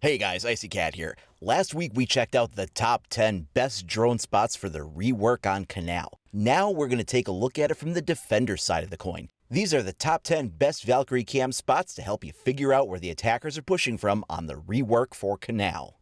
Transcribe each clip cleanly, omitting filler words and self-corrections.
Hey guys, Icy Cat here. Last week we checked out the top 10 best drone spots for the rework on KANAL. Now we're going to take a look at it from the defender side of the coin. These are the top 10 best VALKYRIE CAMS spots to help you figure out where the attackers are pushing from on the rework for KANAL.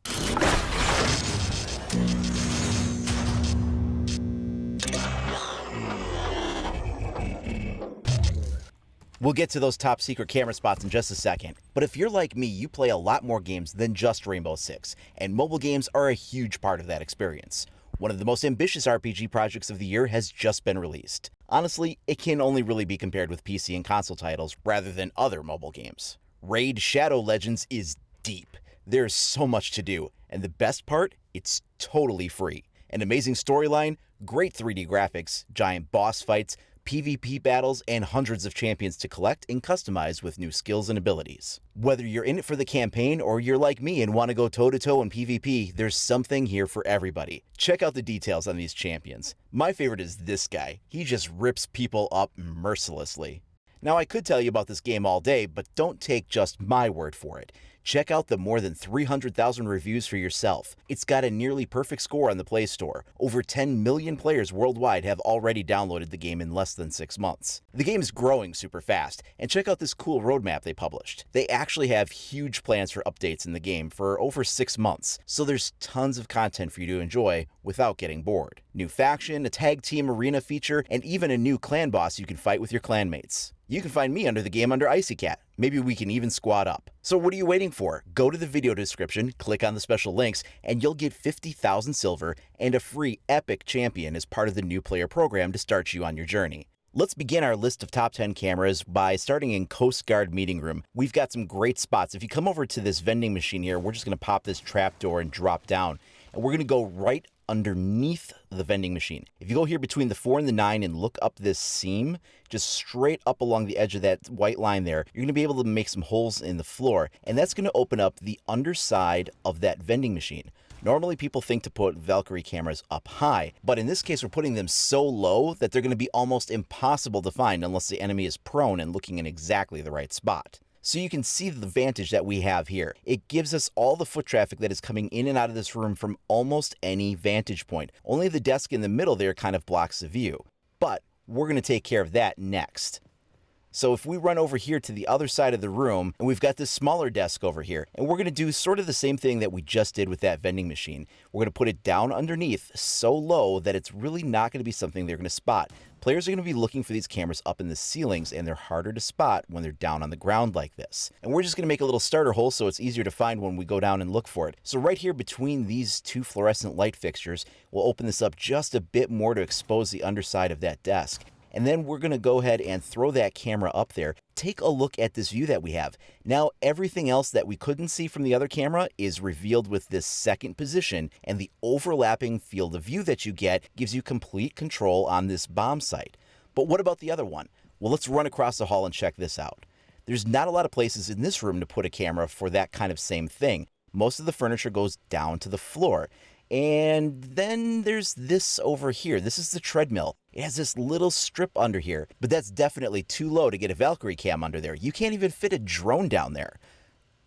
We'll get to those top secret camera spots in just a second, but if you're like me, you play a lot more games than just Rainbow Six, and mobile games are a huge part of that experience. One of the most ambitious RPG projects of the year has just been released. Honestly, it can only really be compared with PC and console titles rather than other mobile games. Raid Shadow Legends is deep. There's so much to do, and the best part, it's totally free. An amazing storyline, great 3D graphics, giant boss fights, PvP battles, and hundreds of champions to collect and customize with new skills and abilities. Whether you're in it for the campaign or you're like me and want to go toe-to-toe in PvP, there's something here for everybody. Check out the details on these champions. My favorite is this guy. He just rips people up mercilessly. Now I could tell you about this game all day, but don't take just my word for it. Check out the more than 300,000 reviews for yourself. It's got a nearly perfect score on the Play Store. Over 10 million players worldwide have already downloaded the game in less than 6 months. The game is growing super fast, and check out this cool roadmap they published. They actually have huge plans for updates in the game for over 6 months, so there's tons of content for you to enjoy without getting bored. New faction, a tag team arena feature, and even a new clan boss you can fight with your clanmates. You can find me under the game under Icy Cat. Maybe we can even squad up. So what are you waiting for? Go to the video description, click on the special links, and you'll get 50,000 silver and a free epic champion as part of the new player program to start you on your journey. Let's begin our list of top 10 cameras by starting in Coast Guard Meeting Room. We've got some great spots. If you come over to this vending machine here, we're just going to pop this trapdoor and drop down. And we're going to go right underneath the vending machine. If you go here between the 4 and the 9 and look up this seam, just straight up along the edge of that white line there, you're going to be able to make some holes in the floor, and that's going to open up the underside of that vending machine. Normally people think to put VALKYRIE cameras up high, but in this case we're putting them so low that they're going to be almost impossible to find unless the enemy is prone and looking in exactly the right spot. So you can see the vantage that we have here. It gives us all the foot traffic that is coming in and out of this room from almost any vantage point. Only the desk in the middle there kind of blocks the view. But we're going to take care of that next. So if we run over here to the other side of the room, and we've got this smaller desk over here, and we're going to do sort of the same thing that we just did with that vending machine. We're going to put it down underneath so low that it's really not going to be something they're going to spot. Players are going to be looking for these cameras up in the ceilings, and they're harder to spot when they're down on the ground like this. And we're just going to make a little starter hole so it's easier to find when we go down and look for it. So right here between these two fluorescent light fixtures, we'll open this up just a bit more to expose the underside of that desk. And then we're going to go ahead and throw that camera up there. Take a look at this view that we have. Now, everything else that we couldn't see from the other camera is revealed with this second position, and the overlapping field of view that you get gives you complete control on this bomb site. But what about the other one? Well, let's run across the hall and check this out. There's not a lot of places in this room to put a camera for that kind of same thing. Most of the furniture goes down to the floor. And then there's this over here. This is the treadmill. It has this little strip under here, but that's definitely too low to get a VALKYRIE cam under there. You can't even fit a drone down there.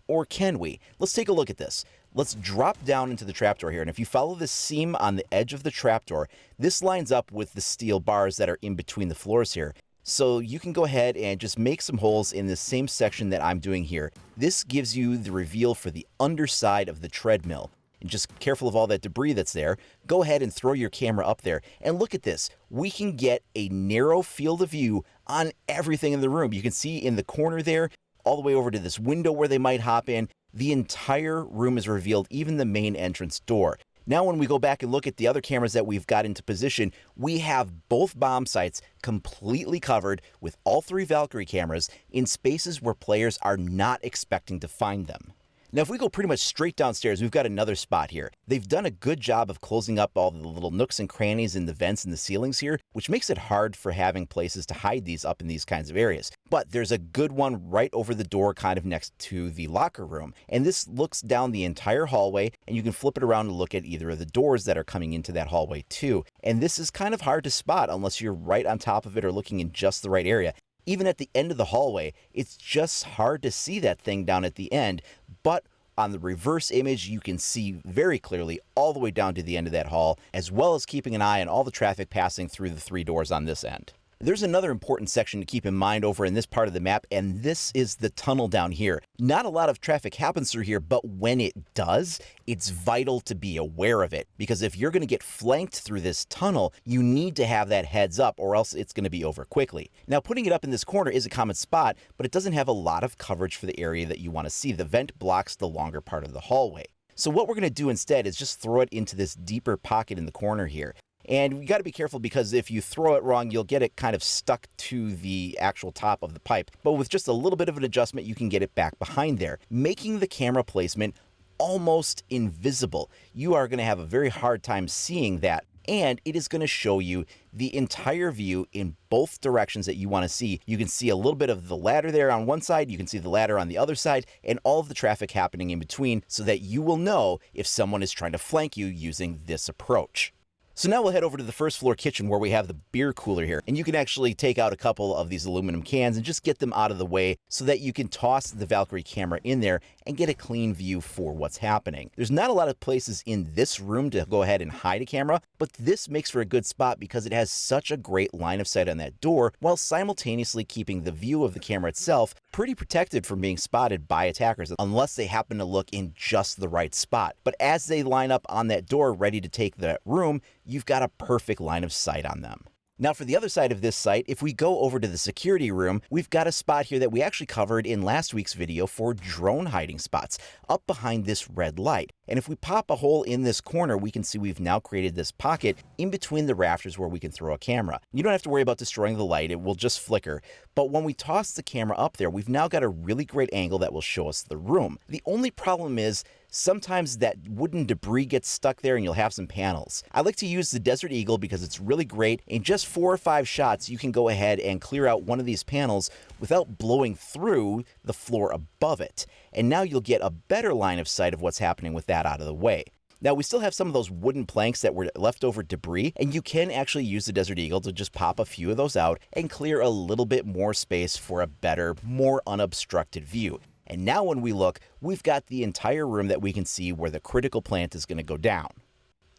Or can we? Let's take a look at this. Let's drop down into the trapdoor here, and if you follow the seam on the edge of the trapdoor, this lines up with the steel bars that are in between the floors here. So you can go ahead and just make some holes in the same section that I'm doing here. This gives you the reveal for the underside of the treadmill. And just careful of all that debris that's there, go ahead and throw your camera up there. And look at this. We can get a narrow field of view on everything in the room. You can see in the corner there, all the way over to this window where they might hop in. The entire room is revealed, even the main entrance door. Now when we go back and look at the other cameras that we've got into position, we have both bomb sites completely covered with all 3 VALKYRIE cameras in spaces where players are not expecting to find them. Now, if we go pretty much straight downstairs, we've got another spot here. They've done a good job of closing up all the little nooks and crannies in the vents and the ceilings here, which makes it hard for having places to hide these up in these kinds of areas. But there's a good one right over the door kind of next to the locker room. And this looks down the entire hallway, and you can flip it around to look at either of the doors that are coming into that hallway too. And this is kind of hard to spot unless you're right on top of it or looking in just the right area. Even at the end of the hallway, it's just hard to see that thing down at the end. But On the reverse image, you can see very clearly all the way down to the end of that hall, as well as keeping an eye on all the traffic passing through the 3 doors on this end. There's another important section to keep in mind over in this part of the map, and this is the tunnel down here. Not a lot of traffic happens through here, but when it does, it's vital to be aware of it, because if you're going to get flanked through this tunnel, you need to have that heads up or else it's going to be over quickly. Now, putting it up in this corner is a common spot, but it doesn't have a lot of coverage for the area that you want to see. The vent blocks the longer part of the hallway. So what we're going to do instead is just throw it into this deeper pocket in the corner here. And you got to be careful, because if you throw it wrong, you'll get it kind of stuck to the actual top of the pipe. But with just a little bit of an adjustment, you can get it back behind there, making the camera placement almost invisible. You are going to have a very hard time seeing that, and it is going to show you the entire view in both directions that you want to see. You can see a little bit of the ladder there on one side, you can see the ladder on the other side, and all of the traffic happening in between, so that you will know if someone is trying to flank you using this approach. So now we'll head over to the first floor kitchen, where we have the beer cooler here, and you can actually take out a couple of these aluminum cans and just get them out of the way so that you can toss the Valkyrie camera in there and get a clean view for what's happening. There's not a lot of places in this room to go ahead and hide a camera, but this makes for a good spot because it has such a great line of sight on that door, while simultaneously keeping the view of the camera itself pretty protected from being spotted by attackers, unless they happen to look in just the right spot. But as they line up on that door ready to take that room, you've got a perfect line of sight on them. Now for the other side of this site, if we go over to the security room, we've got a spot here that we actually covered in last week's video for drone hiding spots, up behind this red light. And if we pop a hole in this corner, we can see we've now created this pocket in between the rafters where we can throw a camera. You don't have to worry about destroying the light, it will just flicker. But when we toss the camera up there, we've now got a really great angle that will show us the room. The only problem is, sometimes that wooden debris gets stuck there and you'll have some panels. I like to use the Desert Eagle because it's really great. In just 4 or 5 shots, you can go ahead and clear out one of these panels without blowing through the floor above it. And now you'll get a better line of sight of what's happening with that out of the way. Now, we still have some of those wooden planks that were leftover debris, and you can actually use the Desert Eagle to just pop a few of those out and clear a little bit more space for a better, more unobstructed view. And now when we look, we've got the entire room that we can see where the critical plant is going to go down.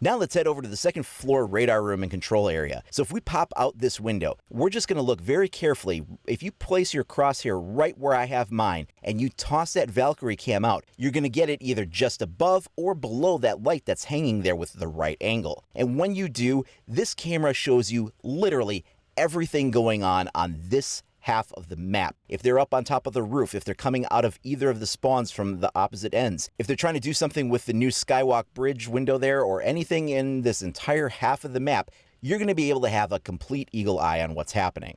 Now let's head over to the second floor radar room and control area. So if we pop out this window, we're just going to look very carefully. If you place your crosshair right where I have mine and you toss that Valkyrie cam out, you're going to get it either just above or below that light that's hanging there with the right angle. And when you do, this camera shows you literally everything going on this half of the map. If they're up on top of the roof, if they're coming out of either of the spawns from the opposite ends, if they're trying to do something with the new Skywalk Bridge window there, or anything in this entire half of the map, you're going to be able to have a complete eagle eye on what's happening.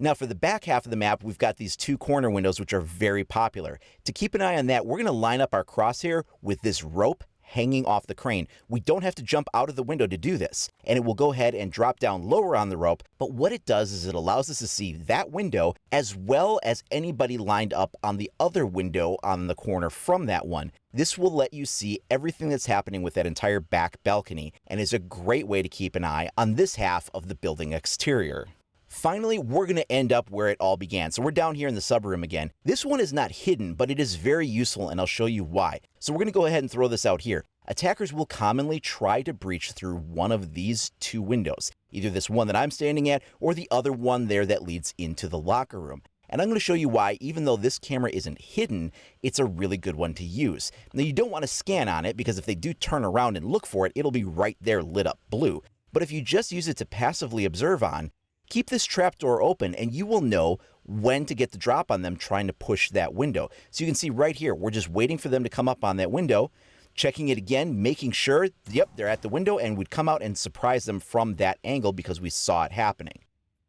Now for the back half of the map, we've got these 2 corner windows, which are very popular. To keep an eye on that, we're going to line up our crosshair with this rope hanging off the crane. We don't have to jump out of the window to do this, and it will go ahead and drop down lower on the rope, but what it does is it allows us to see that window as well as anybody lined up on the other window on the corner from that one. This will let you see everything that's happening with that entire back balcony, and is a great way to keep an eye on this half of the building exterior. Finally, we're going to end up where it all began. So we're down here in the subroom again. This one is not hidden, but it is very useful, and I'll show you why. So we're going to go ahead and throw this out here. Attackers will commonly try to breach through one of these 2 windows, either this one that I'm standing at or the other one there that leads into the locker room. And I'm going to show you why, even though this camera isn't hidden, it's a really good one to use. Now, you don't want to scan on it, because if they do turn around and look for it, it'll be right there lit up blue. But if you just use it to passively observe on, keep this trapdoor open and you will know when to get the drop on them trying to push that window. So you can see right here, we're just waiting for them to come up on that window, checking it again, making sure, yep, they're at the window, and we'd come out and surprise them from that angle because we saw it happening.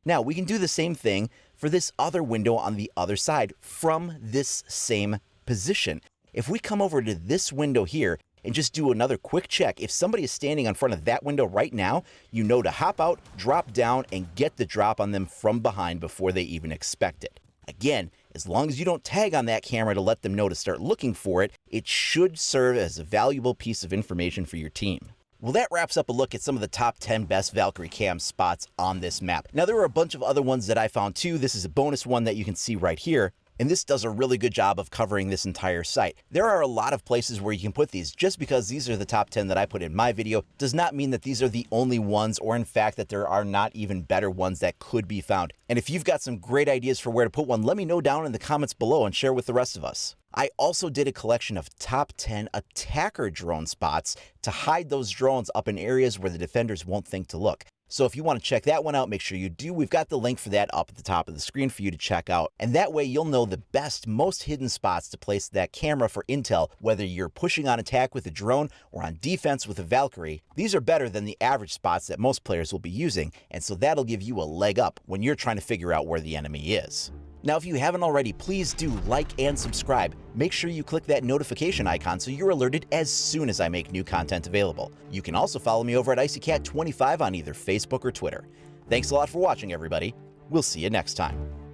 Now, we can do the same thing for this other window on the other side from this same position. If we come over to this window here and just do another quick check, if somebody is standing in front of that window right now, you know to hop out, drop down, and get the drop on them from behind before they even expect it. Again, as long as you don't tag on that camera to let them know to start looking for it, it should serve as a valuable piece of information for your team. Well, that wraps up a look at some of the top 10 best Valkyrie cam spots on this map. Now, there were a bunch of other ones that I found too. This is a bonus one that you can see right here. And this does a really good job of covering this entire site. There are a lot of places where you can put these. Just because these are the top 10 that I put in my video does not mean that these are the only ones, or in fact that there are not even better ones that could be found. And if you've got some great ideas for where to put one, let me know down in the comments below and share with the rest of us. I also did a collection of top 10 attacker drone spots to hide those drones up in areas where the defenders won't think to look. So if you want to check that one out, make sure you do. We've got the link for that up at the top of the screen for you to check out. And that way you'll know the best, most hidden spots to place that camera for intel, whether you're pushing on attack with a drone or on defense with a Valkyrie. These are better than the average spots that most players will be using, and so that'll give you a leg up when you're trying to figure out where the enemy is. Now, if you haven't already, please do like and subscribe. Make sure you click that notification icon so you're alerted as soon as I make new content available. You can also follow me over at IcyCat25 on either Facebook or Twitter. Thanks a lot for watching, everybody. We'll see you next time.